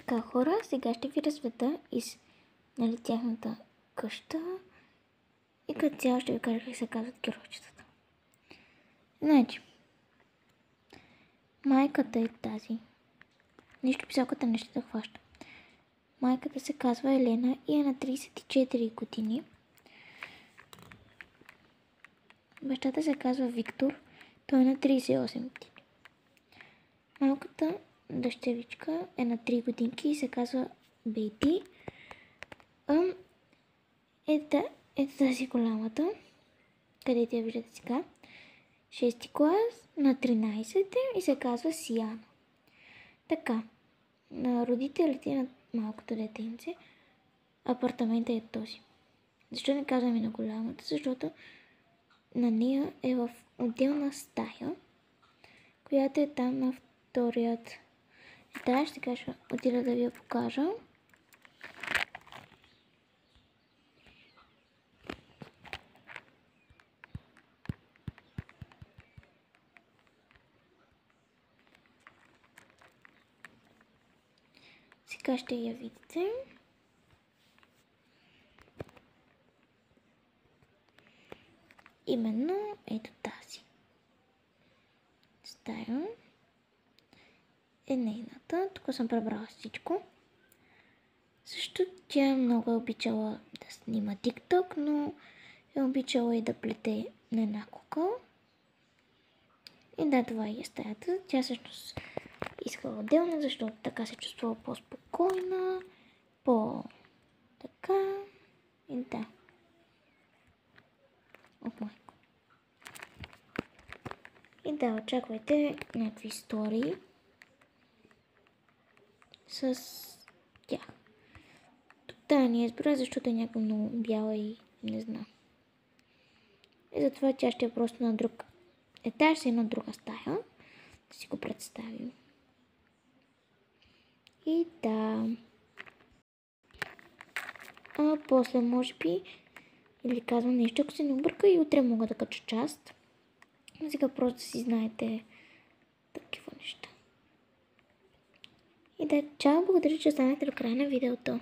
Така, хора, сега ще ви разведа из тяхната къща и като цяло ще ви кажа как се казват геройчетата. Значи, майката е тази. Нищо писалката не ще да хваща. Майката се казва Елена и е на 34 години. Бащата се казва Виктор, той е на 38 години. Малката дъщеричка е на 3 годинки и се казва Бейти. Ето тази голямата, където я виждате сега. 6 клас, на 13 и се казва Сияна. Така, на родителите на малкото детенце апартамента е този. Защо не казваме на голямата? Защото на нея е в отделна стая, която е там на вторият етаж. Сега ще отида да ви я покажа. Сега ще я видите. Именно ето тази стая е нейната. Тук съм пребрала всичко. Също тя много е обичала да снима TikTok, но е обичала и да плете на една кукъл. И да, това е стаята. Тя всъщност искала отделна, защото така се чувствала по-спокойна, по-така и да. От майко. И да, очаквайте някакви истории с тях. Тук тая не е избора, защото е някакво много бяла и не знам. И затова тя ще е просто на друг етаж, с една друга стая. Да си го представим. И да. А после, може би, или казвам нещо, ако се не обърка и утре мога да кача част. Сега просто си знаете такива неща. И да, чао, благодаря, че останахте до края на видеото.